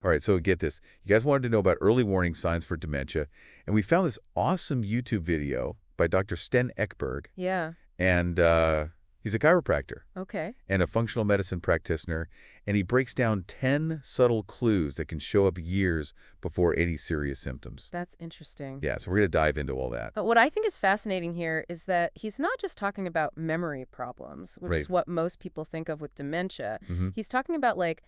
All right, so get this. You guys wanted to know about early warning signs for dementia, and we found this awesome YouTube video by Dr. Sten Ekberg. Yeah. And he's a chiropractor. Okay. And a functional medicine practitioner, and he breaks down 10 subtle clues that can show up years before any serious symptoms. That's interesting. Yeah, so we're going to dive into all that. But what I think is fascinating here is that he's not just talking about memory problems, which is what most people think of with dementia. He's talking about, like,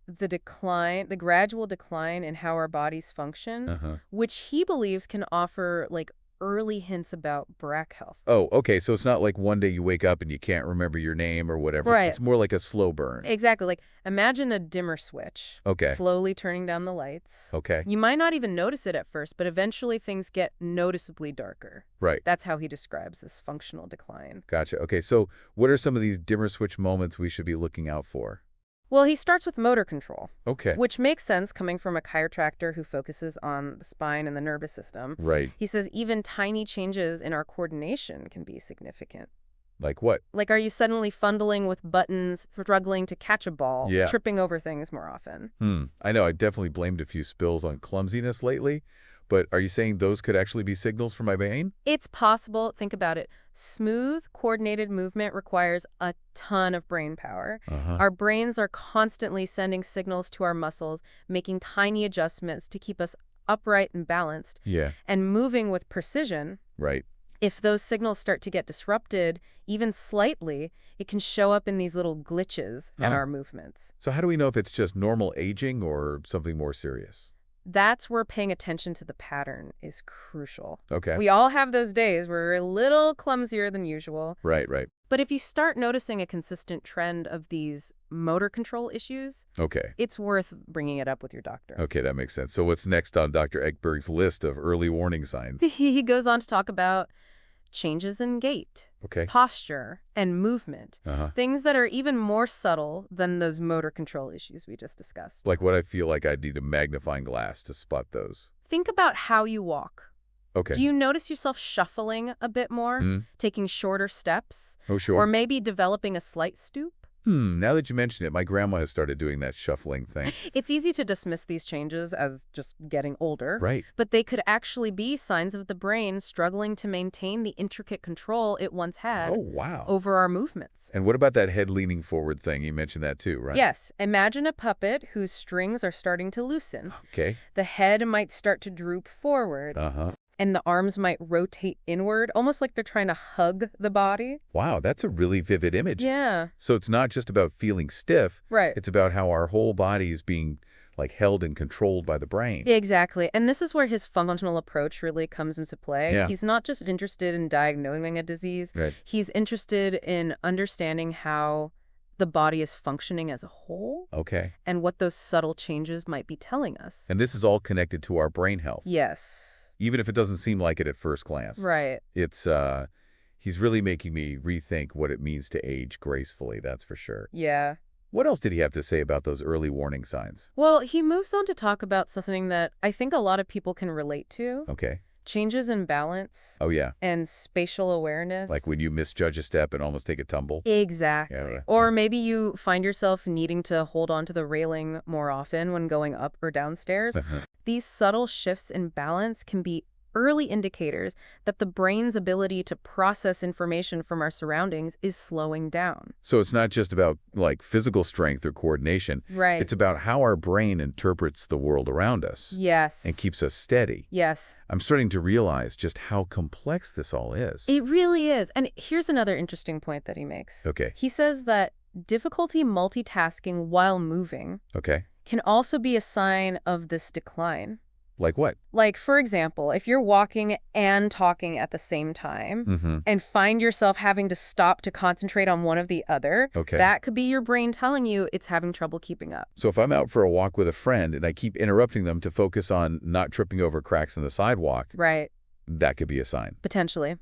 the decline, the gradual decline in how our bodies function, which he believes can offer, like, early hints about brain health. Oh, okay. So it's not like one day you wake up and you can't remember your name or whatever. Right. It's more like a slow burn. Exactly. Like, imagine a dimmer switch. Okay. Slowly turning down the lights. Okay. You might not even notice it at first, but eventually things get noticeably darker. Right. That's how he describes this functional decline. Gotcha. Okay. So what are some of these dimmer switch moments we should be looking out for? Well, he starts with motor control. Okay. Which makes sense coming from a chiropractor who focuses on the spine and the nervous system. Right. He says even tiny changes in our coordination can be significant. Like what? Like, are you suddenly fumbling with buttons, struggling to catch a ball, tripping over things more often? I know. I definitely blamed a few spills on clumsiness lately. But are you saying those could actually be signals for my brain? It's possible. Think about it. Smooth, coordinated movement requires a ton of brain power. Our brains are constantly sending signals to our muscles, making tiny adjustments to keep us upright and balanced. Yeah. And moving with precision. Right. If those signals start to get disrupted, even slightly, it can show up in these little glitches in our movements. So how do we know if it's just normal aging or something more serious? That's where paying attention to the pattern is crucial. Okay. We all have those days where we're a little clumsier than usual. Right, right. But if you start noticing a consistent trend of these motor control issues, it's worth bringing it up with your doctor. Okay, that makes sense. So what's next on Dr. Ekberg's list of early warning signs? He goes on to talk about changes in gait, posture, and movement. Things that are even more subtle than those motor control issues we just discussed. Like what I feel like I'd need a magnifying glass to spot those. Think about how you walk. Okay. Do you notice yourself shuffling a bit more, taking shorter steps? Oh, sure. Or maybe developing a slight stoop? Now that you mention it, my grandma has started doing that shuffling thing. It's easy to dismiss these changes as just getting older. Right. But they could actually be signs of the brain struggling to maintain the intricate control it once had over our movements. And what about that head leaning forward thing? You mentioned that too, right? Yes. Imagine a puppet whose strings are starting to loosen. Okay. The head might start to droop forward. And the arms might rotate inward, almost like they're trying to hug the body. Wow, that's a really vivid image. Yeah. So it's not just about feeling stiff. Right. It's about how our whole body is being like held and controlled by the brain. Exactly. And this is where his functional approach really comes into play. Yeah. He's not just interested in diagnosing a disease. Right. He's interested in understanding how the body is functioning as a whole. Okay. And what those subtle changes might be telling us. And this is all connected to our brain health. Yes. Even if it doesn't seem like it at first glance. Right. It's, he's really making me rethink what it means to age gracefully, that's for sure. Yeah. What else did he have to say about those early warning signs? Well, he moves on to talk about something that I think a lot of people can relate to. Okay. Changes in balance. Oh, yeah. And spatial awareness. Like when you misjudge a step and almost take a tumble? Exactly. Yeah, right. Or maybe you find yourself needing to hold on to the railing more often when going up or downstairs. These subtle shifts in balance can be early indicators that the brain's ability to process information from our surroundings is slowing down. So it's not just about like physical strength or coordination. Right. It's about how our brain interprets the world around us. Yes. And keeps us steady. Yes. I'm starting to realize just how complex this all is. It really is. And here's another interesting point that he makes. Okay. He says that difficulty multitasking while moving can also be a sign of this decline. Like what? Like, for example, if you're walking and talking at the same time and find yourself having to stop to concentrate on one or the other, that could be your brain telling you it's having trouble keeping up. So if I'm out for a walk with a friend and I keep interrupting them to focus on not tripping over cracks in the sidewalk, that could be a sign. Potentially.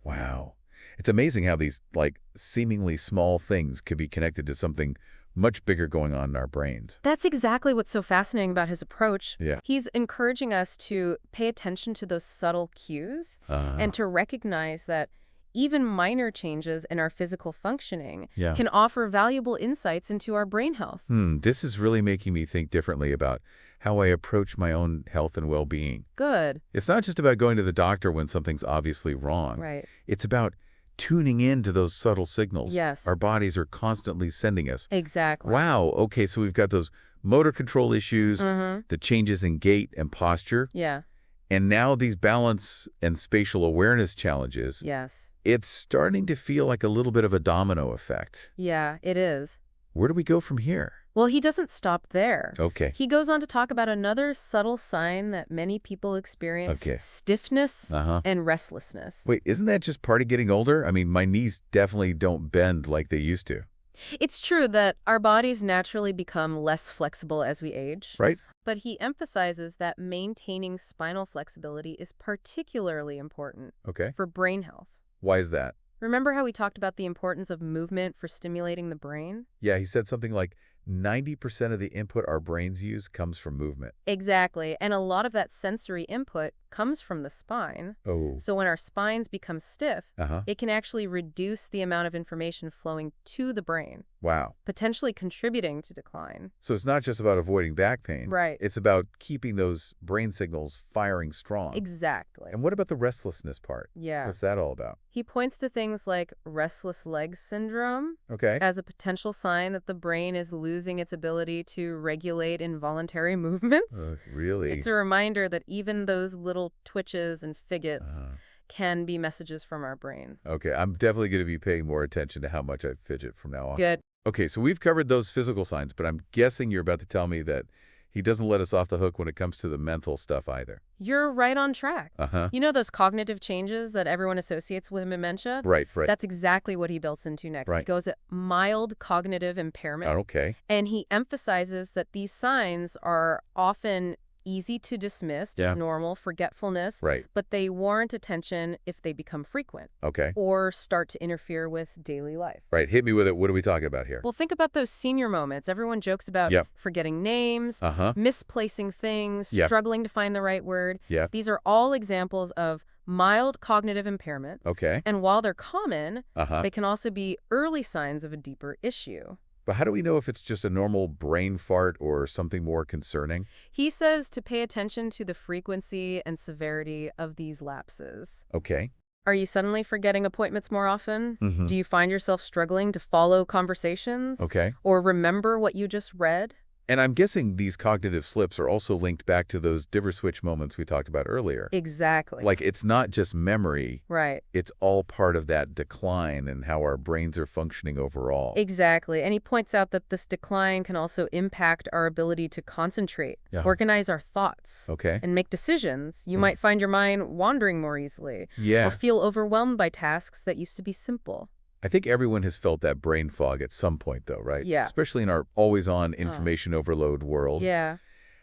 Wow. It's amazing how these, like, seemingly small things could be connected to something much bigger going on in our brains. That's exactly what's so fascinating about his approach. Yeah. He's encouraging us to pay attention to those subtle cues and to recognize that even minor changes in our physical functioning can offer valuable insights into our brain health. This is really making me think differently about how I approach my own health and well-being. Good. It's not just about going to the doctor when something's obviously wrong. Right. It's about tuning in to those subtle signals Yes. our bodies are constantly sending us. Exactly. Wow, okay, so we've got those motor control issues, the changes in gait and posture, Yeah. and now these balance and spatial awareness challenges. Yes. It's starting to feel like a little bit of a domino effect. Yeah, it is. Where do we go from here? Well, he doesn't stop there. Okay. He goes on to talk about another subtle sign that many people experience, Okay. stiffness and restlessness. Wait, isn't that just part of getting older? I mean, my knees definitely don't bend like they used to. It's true that our bodies naturally become less flexible as we age. Right? But he emphasizes that maintaining spinal flexibility is particularly important Okay. for brain health. Why is that? Remember how we talked about the importance of movement for stimulating the brain? Yeah, he said something like 90% of the input our brains use comes from movement. Exactly. And a lot of that sensory input comes from the spine. Oh. So when our spines become stiff, Uh-huh. it can actually reduce the amount of information flowing to the brain, Wow. potentially contributing to decline. So it's not just about avoiding back pain. Right. It's about keeping those brain signals firing strong. Exactly. And what about the restlessness part? Yeah. What's that all about? He points to things like restless leg syndrome Okay. as a potential sign that the brain is losing its ability to regulate involuntary movements. Really? It's a reminder that even those little twitches and fidgets can be messages from our brain. Okay, I'm definitely going to be paying more attention to how much I fidget from now on. Good. Okay, so we've covered those physical signs, but I'm guessing you're about to tell me that he doesn't let us off the hook when it comes to the mental stuff either. You're right on track. Uh-huh. You know those cognitive changes that everyone associates with dementia? Right. That's exactly what he builds into next. Right. He goes at mild cognitive impairment. Okay. And he emphasizes that these signs are often easy to dismiss Yeah. as normal forgetfulness, Right. but they warrant attention if they become frequent Okay. or start to interfere with daily life. Right. Hit me with it. What are we talking about here? Well, think about those senior moments. Everyone jokes about Yep. forgetting names, Uh-huh. misplacing things, Yep. struggling to find the right word. Yeah. These are all examples of mild cognitive impairment. Okay. And while they're common, Uh-huh. they can also be early signs of a deeper issue. But how do we know if it's just a normal brain fart or something more concerning? He says to pay attention to the frequency and severity of these lapses. Okay. Are you suddenly forgetting appointments more often? Mhm. Do you find yourself struggling to follow conversations? Okay. Or remember what you just read? And I'm guessing these cognitive slips are also linked back to those diver switch moments we talked about earlier. Exactly. Like, it's not just memory. Right. It's all part of that decline and how our brains are functioning overall. Exactly. And he points out that this decline can also impact our ability to concentrate, organize our thoughts, Okay. and make decisions. You might find your mind wandering more easily, Yeah. or feel overwhelmed by tasks that used to be simple. I think everyone has felt that brain fog at some point, though, right? Yeah. Especially in our always-on information overload world. Yeah.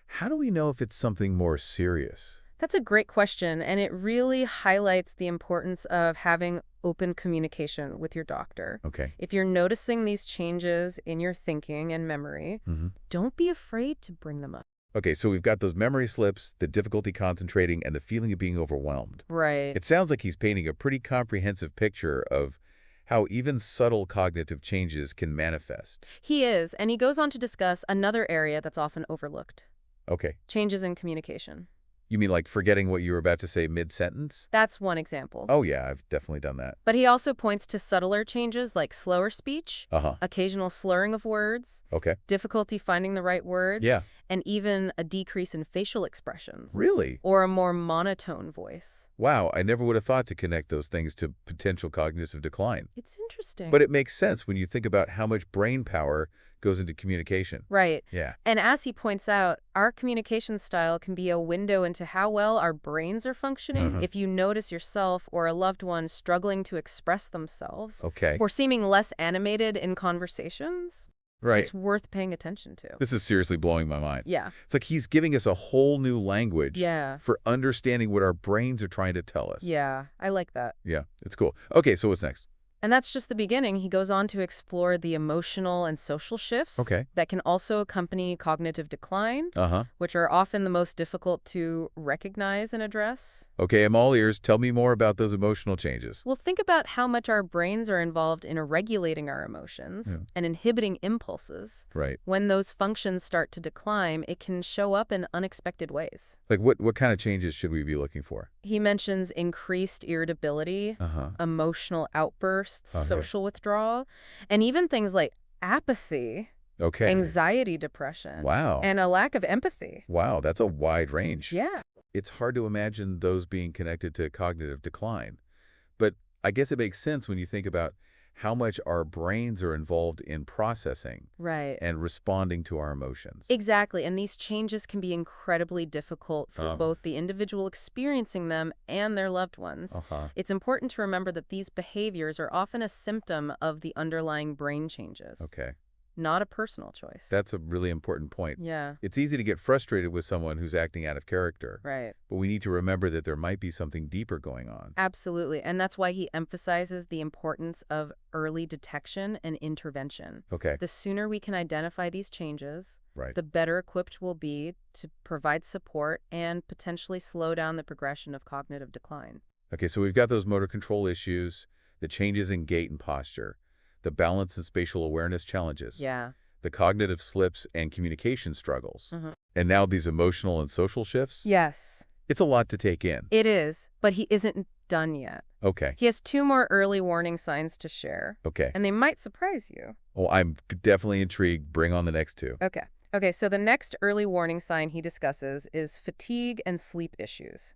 How do we know if it's something more serious? That's a great question, and it really highlights the importance of having open communication with your doctor. Okay. If you're noticing these changes in your thinking and memory, don't be afraid to bring them up. Okay, so we've got those memory slips, the difficulty concentrating, and the feeling of being overwhelmed. Right. It sounds like he's painting a pretty comprehensive picture of how even subtle cognitive changes can manifest. He is, and he goes on to discuss another area that's often overlooked. Okay. Changes in communication. You mean like forgetting what you were about to say mid-sentence? That's one example. Oh, yeah, I've definitely done that. But he also points to subtler changes like slower speech, Uh-huh. occasional slurring of words, Okay. difficulty finding the right words, Yeah. and even a decrease in facial expressions. Really? Or a more monotone voice. Wow, I never would have thought to connect those things to potential cognitive decline. It's interesting. But it makes sense when you think about how much brain power goes into communication. Right. Yeah. And as he points out, our communication style can be a window into how well our brains are functioning. If you notice yourself or a loved one struggling to express themselves, Okay. or seeming less animated in conversations, Right. it's worth paying attention to. This is seriously blowing my mind. Yeah. It's like he's giving us a whole new language Yeah. for understanding what our brains are trying to tell us. Yeah, I like that. Yeah, it's cool. Okay, so what's next? And that's just the beginning. He goes on to explore the emotional and social shifts that can also accompany cognitive decline, which are often the most difficult to recognize and address. Okay, I'm all ears. Tell me more about those emotional changes. Well, think about how much our brains are involved in regulating our emotions and inhibiting impulses. Right. When those functions start to decline, it can show up in unexpected ways. Like what kind of changes should we be looking for? He mentions increased irritability, emotional outbursts, social withdrawal, and even things like apathy, anxiety, depression, and a lack of empathy. Wow, that's a wide range. Yeah. It's hard to imagine those being connected to cognitive decline. But I guess it makes sense when you think about how much our brains are involved in processing and responding to our emotions. Exactly, and these changes can be incredibly difficult for both the individual experiencing them and their loved ones. It's important to remember that these behaviors are often a symptom of the underlying brain changes. Not a personal choice. That's a really important point. Yeah. It's easy to get frustrated with someone who's acting out of character. Right. But we need to remember that there might be something deeper going on. Absolutely. And that's why he emphasizes the importance of early detection and intervention. The sooner we can identify these changes, the better equipped we'll be to provide support and potentially slow down the progression of cognitive decline. Okay, so we've got those motor control issues, the changes in gait and posture, the balance and spatial awareness challenges, the cognitive slips and communication struggles, and now these emotional and social shifts? Yes. It's a lot to take in. It is, but he isn't done yet. He has 2 more early warning signs to share. And they might surprise you. Oh, I'm definitely intrigued. Bring on the next 2. Okay, so the next early warning sign he discusses is fatigue and sleep issues.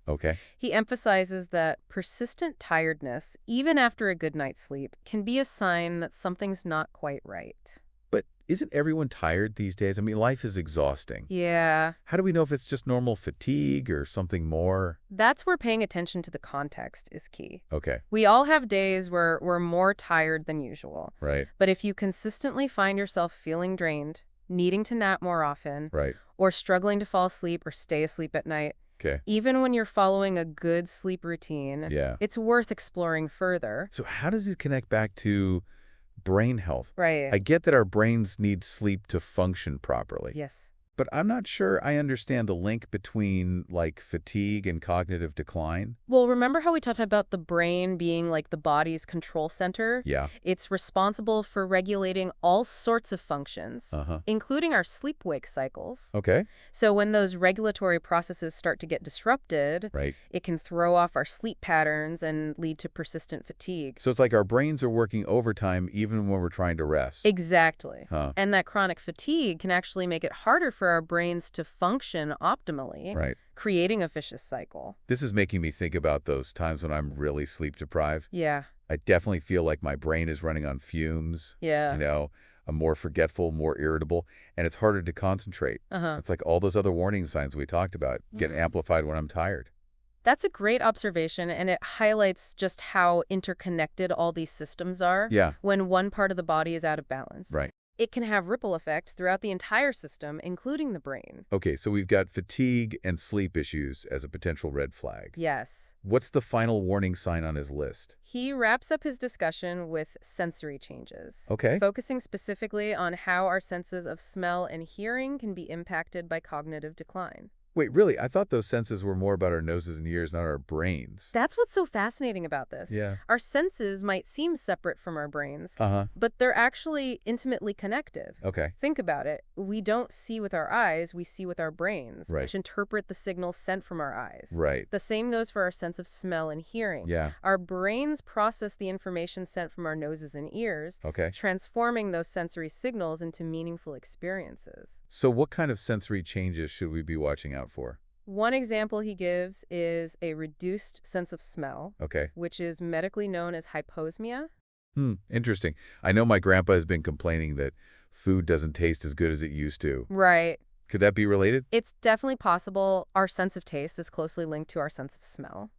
He emphasizes that persistent tiredness, even after a good night's sleep, can be a sign that something's not quite right. But isn't everyone tired these days? I mean, life is exhausting. Yeah. How do we know if it's just normal fatigue or something more? That's where paying attention to the context is key. We all have days where we're more tired than usual. But if you consistently find yourself feeling drained, needing to nap more often, or struggling to fall asleep or stay asleep at night, even when you're following a good sleep routine, it's worth exploring further. So how does it connect back to brain health? I get that our brains need sleep to function properly. Yes. But I'm not sure I understand the link between, like, fatigue and cognitive decline. Well, remember how we talked about the brain being like the body's control center? It's responsible for regulating all sorts of functions, including our sleep-wake cycles. So when those regulatory processes start to get disrupted, it can throw off our sleep patterns and lead to persistent fatigue. So it's like our brains are working overtime even when we're trying to rest. Exactly. And that chronic fatigue can actually make it harder for our brains to function optimally, creating a vicious cycle. This is making me think about those times when I'm really sleep deprived. I definitely feel like my brain is running on fumes. You know, I'm more forgetful, more irritable, and it's harder to concentrate. It's like all those other warning signs we talked about get amplified when I'm tired. That's a great observation, and it highlights just how interconnected all these systems are when one part of the body is out of balance. It can have ripple effects throughout the entire system, including the brain. So we've got fatigue and sleep issues as a potential red flag. Yes. What's the final warning sign on his list? He wraps up his discussion with sensory changes, focusing specifically on how our senses of smell and hearing can be impacted by cognitive decline. Wait, really? I thought those senses were more about our noses and ears, not our brains. That's what's so fascinating about this. Our senses might seem separate from our brains, but they're actually intimately connected. Think about it. We don't see with our eyes, we see with our brains, which interpret the signals sent from our eyes. The same goes for our sense of smell and hearing. Our brains process the information sent from our noses and ears, transforming those sensory signals into meaningful experiences. So what kind of sensory changes should we be watching out for? One example he gives is a reduced sense of smell, which is medically known as hyposmia. Interesting. I know my grandpa has been complaining that food doesn't taste as good as it used to. Could that be related? It's definitely possible. Our sense of taste is closely linked to our sense of smell.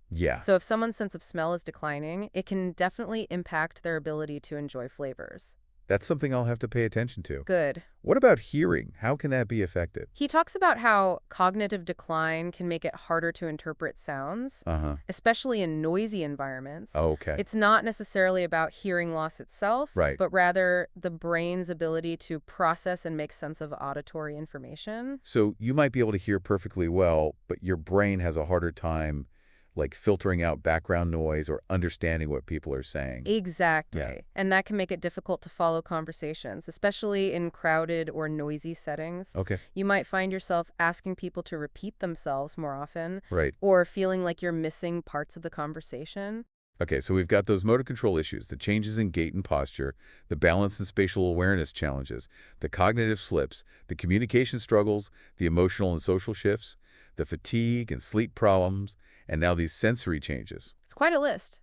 So if someone's sense of smell is declining, it can definitely impact their ability to enjoy flavors. That's something I'll have to pay attention to. Good. What about hearing? How can that be affected? He talks about how cognitive decline can make it harder to interpret sounds, especially in noisy environments. Okay. It's not necessarily about hearing loss itself, Right. but rather the brain's ability to process and make sense of auditory information. So you might be able to hear perfectly well, but your brain has a harder time like filtering out background noise or understanding what people are saying. Exactly. Yeah. And that can make it difficult to follow conversations, especially in crowded or noisy settings. Okay. You might find yourself asking people to repeat themselves more often, Right. or feeling like you're missing parts of the conversation. Okay, so we've got those motor control issues, the changes in gait and posture, the balance and spatial awareness challenges, the cognitive slips, the communication struggles, the emotional and social shifts, the fatigue and sleep problems, and now these sensory changes. It's quite a list.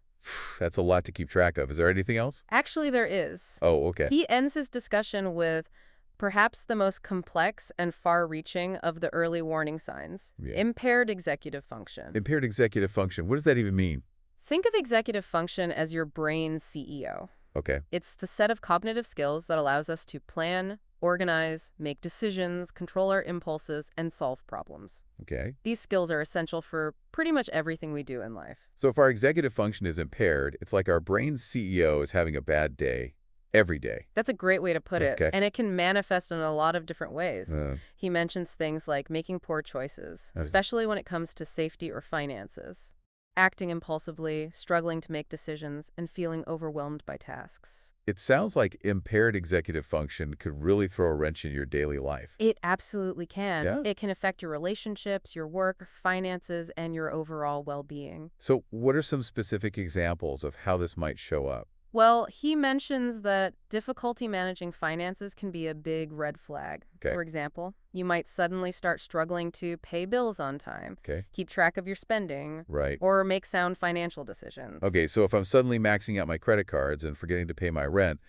That's a lot to keep track of. Is there anything else? Actually, there is. Oh, okay. He ends his discussion with perhaps the most complex and far-reaching of the early warning signs, impaired executive function. Impaired executive function. What does that even mean? Think of executive function as your brain's CEO. Okay. It's the set of cognitive skills that allows us to plan, organize, make decisions, control our impulses, and solve problems. Okay. These skills are essential for pretty much everything we do in life. So if our executive function is impaired, it's like our brain's CEO is having a bad day every day. That's a great way to put it. Okay. And it can manifest in a lot of different ways. He mentions things like making poor choices, especially when it comes to safety or finances, acting impulsively, struggling to make decisions, and feeling overwhelmed by tasks. It sounds like impaired executive function could really throw a wrench in your daily life. It absolutely can. Yeah? It can affect your relationships, your work, finances, and your overall well-being. So what are some specific examples of how this might show up? Well, he mentions that difficulty managing finances can be a big red flag. Okay. For example, you might suddenly start struggling to pay bills on time, keep track of your spending, Right. or make sound financial decisions. Okay, so if I'm suddenly maxing out my credit cards and forgetting to pay my rent,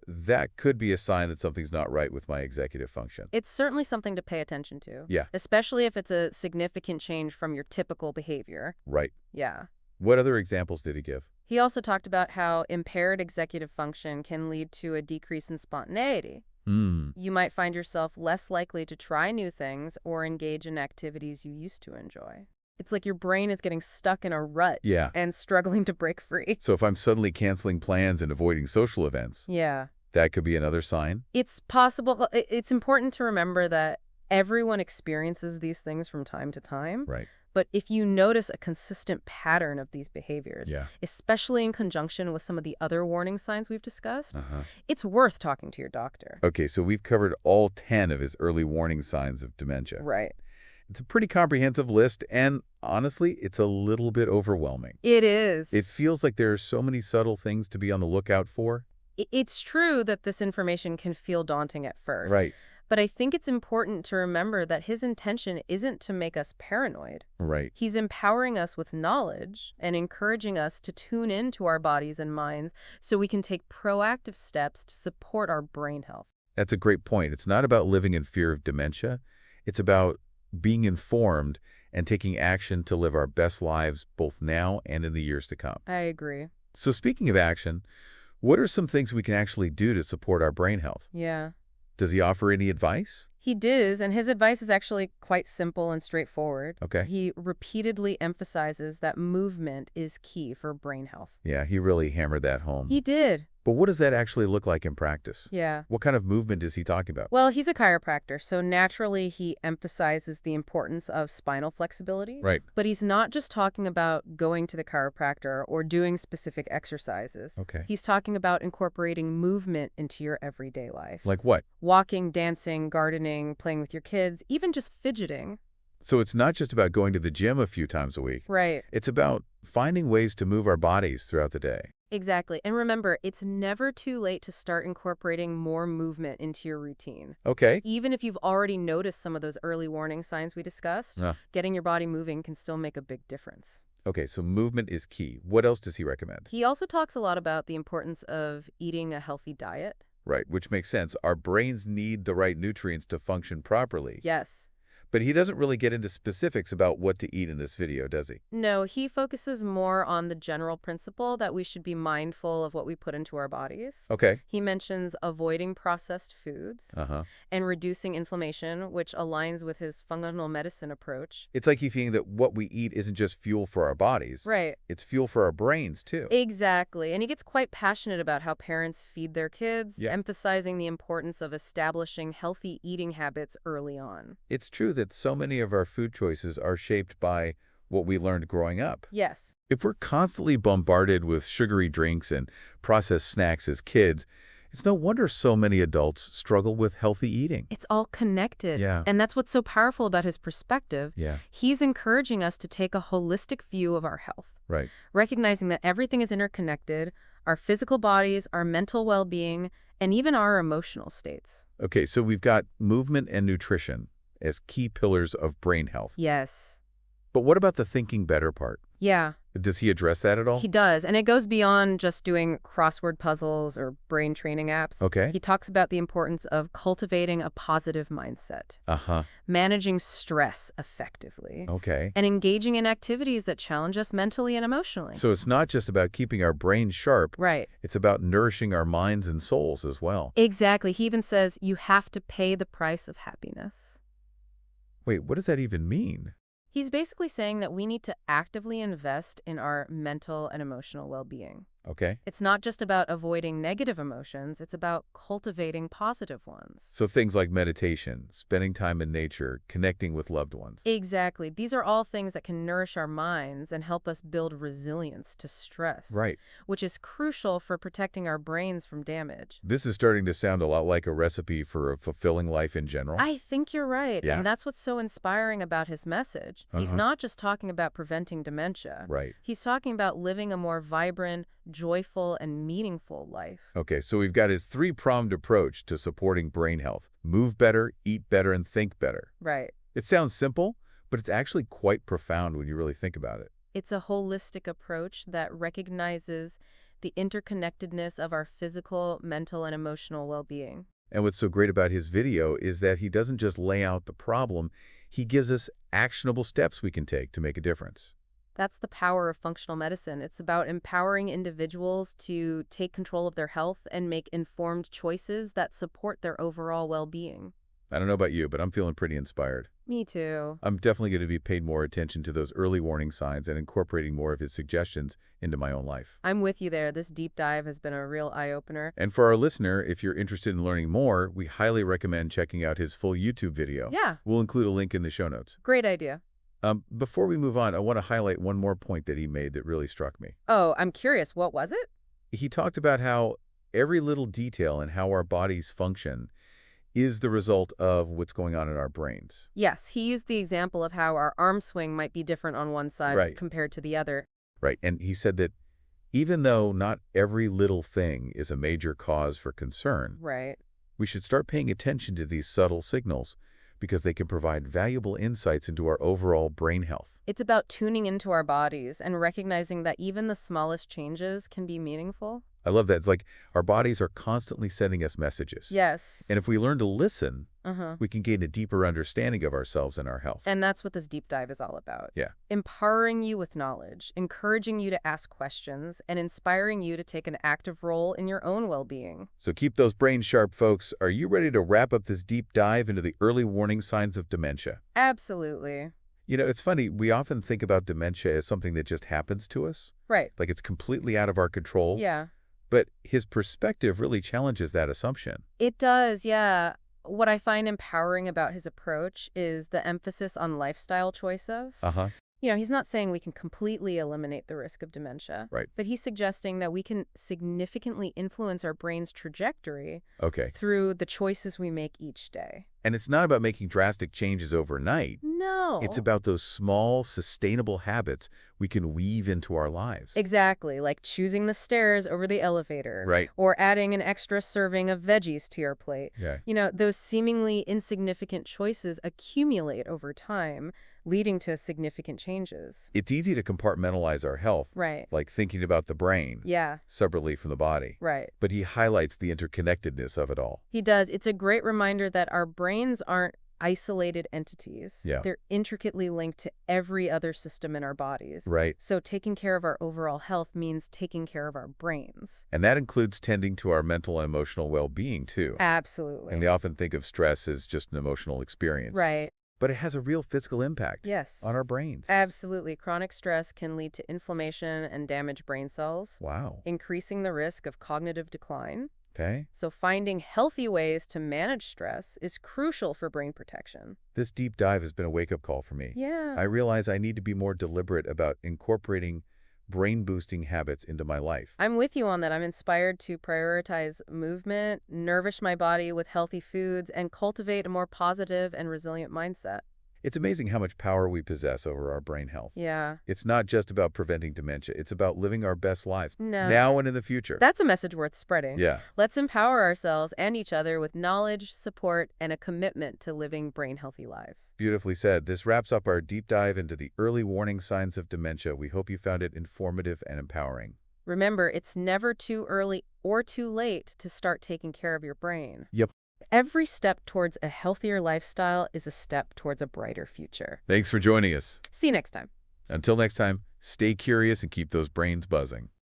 that could be a sign that something's not right with my executive function. It's certainly something to pay attention to. Yeah. Especially if it's a significant change from your typical behavior. Right. Yeah. What other examples did he give? He also talked about how impaired executive function can lead to a decrease in spontaneity. You might find yourself less likely to try new things or engage in activities you used to enjoy. It's like your brain is getting stuck in a rut and struggling to break free. So if I'm suddenly canceling plans and avoiding social events, that could be another sign? It's possible. It's important to remember that everyone experiences these things from time to time. Right. But if you notice a consistent pattern of these behaviors, especially in conjunction with some of the other warning signs we've discussed, it's worth talking to your doctor. Okay, so we've covered all 10 of his early warning signs of dementia. Right. It's a pretty comprehensive list, and honestly, it's a little bit overwhelming. It is. It feels like there are so many subtle things to be on the lookout for. It's true that this information can feel daunting at first. Right. But I think it's important to remember that his intention isn't to make us paranoid. Right. He's empowering us with knowledge and encouraging us to tune into our bodies and minds so we can take proactive steps to support our brain health. That's a great point. It's not about living in fear of dementia. It's about being informed and taking action to live our best lives both now and in the years to come. I agree. So speaking of action, what are some things we can actually do to support our brain health? Yeah. Does he offer any advice? He does, and his advice is actually quite simple and straightforward. Okay. He repeatedly emphasizes that movement is key for brain health. Yeah, he really hammered that home. He did. But what does that actually look like in practice? Yeah. What kind of movement is he talking about? Well, he's a chiropractor, so naturally he emphasizes the importance of spinal flexibility. Right. But he's not just talking about going to the chiropractor or doing specific exercises. Okay. He's talking about incorporating movement into your everyday life. Like what? Walking, dancing, gardening, playing with your kids, even just fidgeting. So it's not just about going to the gym a few times a week. Right. It's about finding ways to move our bodies throughout the day. Exactly. And remember, it's never too late to start incorporating more movement into your routine. Okay. Even if you've already noticed some of those early warning signs we discussed, getting your body moving can still make a big difference. Okay, so movement is key. What else does he recommend? He also talks a lot about the importance of eating a healthy diet. Right, which makes sense. Our brains need the right nutrients to function properly. Yes. But he doesn't really get into specifics about what to eat in this video, does he? No, he focuses more on the general principle that we should be mindful of what we put into our bodies. Okay. He mentions avoiding processed foods and reducing inflammation, which aligns with his functional medicine approach. It's like he's feeling that what we eat isn't just fuel for our bodies. Right. It's fuel for our brains, too. Exactly. And he gets quite passionate about how parents feed their kids, Yeah. emphasizing the importance of establishing healthy eating habits early on. It's true that so many of our food choices are shaped by what we learned growing up. Yes. If we're constantly bombarded with sugary drinks and processed snacks as kids, it's no wonder so many adults struggle with healthy eating. It's all connected. Yeah. And that's what's so powerful about his perspective. Yeah. He's encouraging us to take a holistic view of our health, Right. recognizing that everything is interconnected, our physical bodies, our mental well-being, and even our emotional states. Okay, so we've got movement and nutrition as key pillars of brain health. Yes. But what about the thinking better part? Yeah. Does he address that at all? He does, and it goes beyond just doing crossword puzzles or brain training apps. Okay. He talks about the importance of cultivating a positive mindset, managing stress effectively, Okay. and engaging in activities that challenge us mentally and emotionally. So it's not just about keeping our brains sharp. Right. It's about nourishing our minds and souls as well. Exactly. He even says you have to pay the price of happiness. Wait, what does that even mean? He's basically saying that we need to actively invest in our mental and emotional well-being. Okay. It's not just about avoiding negative emotions, it's about cultivating positive ones. So things like meditation, spending time in nature, connecting with loved ones. Exactly. These are all things that can nourish our minds and help us build resilience to stress. Right. Which is crucial for protecting our brains from damage. This is starting to sound a lot like a recipe for a fulfilling life in general. I think you're right. Yeah. And that's what's so inspiring about his message. He's not just talking about preventing dementia. Right. He's talking about living a more vibrant, joyful, and meaningful life. Okay, so we've got his three-pronged approach to supporting brain health. Move better, eat better, and think better. Right. It sounds simple, but it's actually quite profound when you really think about it. It's a holistic approach that recognizes the interconnectedness of our physical, mental, and emotional well-being. And what's so great about his video is that he doesn't just lay out the problem, he gives us actionable steps we can take to make a difference. That's the power of functional medicine. It's about empowering individuals to take control of their health and make informed choices that support their overall well-being. I don't know about you, but I'm feeling pretty inspired. Me too. I'm definitely going to be paying more attention to those early warning signs and incorporating more of his suggestions into my own life. I'm with you there. This deep dive has been a real eye-opener. And for our listener, if you're interested in learning more, we highly recommend checking out his full YouTube video. Yeah. We'll include a link in the show notes. Great idea. Before we move on, I want to highlight one more point that he made that really struck me. Oh, I'm curious. What was it? He talked about how every little detail in how our bodies function is the result of what's going on in our brains. Yes, he used the example of how our arm swing might be different on one side compared to the other. Right, and he said that even though not every little thing is a major cause for concern, we should start paying attention to these subtle signals because they can provide valuable insights into our overall brain health. It's about tuning into our bodies and recognizing that even the smallest changes can be meaningful. I love that. It's like our bodies are constantly sending us messages. Yes. And if we learn to listen, we can gain a deeper understanding of ourselves and our health. And that's what this deep dive is all about. Yeah. Empowering you with knowledge, encouraging you to ask questions, and inspiring you to take an active role in your own well-being. So keep those brains sharp, folks. Are you ready to wrap up this deep dive into the early warning signs of dementia? Absolutely. You know, it's funny. We often think about dementia as something that just happens to us. Right. Like it's completely out of our control. Yeah. But his perspective really challenges that assumption. It does, yeah. What I find empowering about his approach is the emphasis on lifestyle choice of. You know, he's not saying we can completely eliminate the risk of dementia. Right. But he's suggesting that we can significantly influence our brain's trajectory through the choices we make each day. And it's not about making drastic changes overnight. No. It's about those small, sustainable habits we can weave into our lives. Exactly, like choosing the stairs over the elevator. Right. Or adding an extra serving of veggies to your plate. Yeah. You know, those seemingly insignificant choices accumulate over time, leading to significant changes. It's easy to compartmentalize our health. Right. Like thinking about the brain. Yeah. Separately from the body. Right. But he highlights the interconnectedness of it all. He does. It's a great reminder that our brains aren't isolated entities. Yeah. They're intricately linked to every other system in our bodies. Right. So taking care of our overall health means taking care of our brains. And that includes tending to our mental and emotional well-being, too. Absolutely. And they often think of stress as just an emotional experience. Right. But it has a real physical impact. Yes. On our brains. Absolutely. Chronic stress can lead to inflammation and damaged brain cells. Wow. Increasing the risk of cognitive decline. Okay. So finding healthy ways to manage stress is crucial for brain protection. This deep dive has been a wake-up call for me. Yeah. I realize I need to be more deliberate about incorporating brain-boosting habits into my life. I'm with you on that. I'm inspired to prioritize movement, nourish my body with healthy foods, and cultivate a more positive and resilient mindset. It's amazing how much power we possess over our brain health. Yeah. It's not just about preventing dementia. It's about living our best lives No. now and in the future. That's a message worth spreading. Yeah. Let's empower ourselves and each other with knowledge, support, and a commitment to living brain-healthy lives. Beautifully said. This wraps up our deep dive into the early warning signs of dementia. We hope you found it informative and empowering. Remember, it's never too early or too late to start taking care of your brain. Yep. Every step towards a healthier lifestyle is a step towards a brighter future. Thanks for joining us. See you next time. Until next time, stay curious and keep those brains buzzing.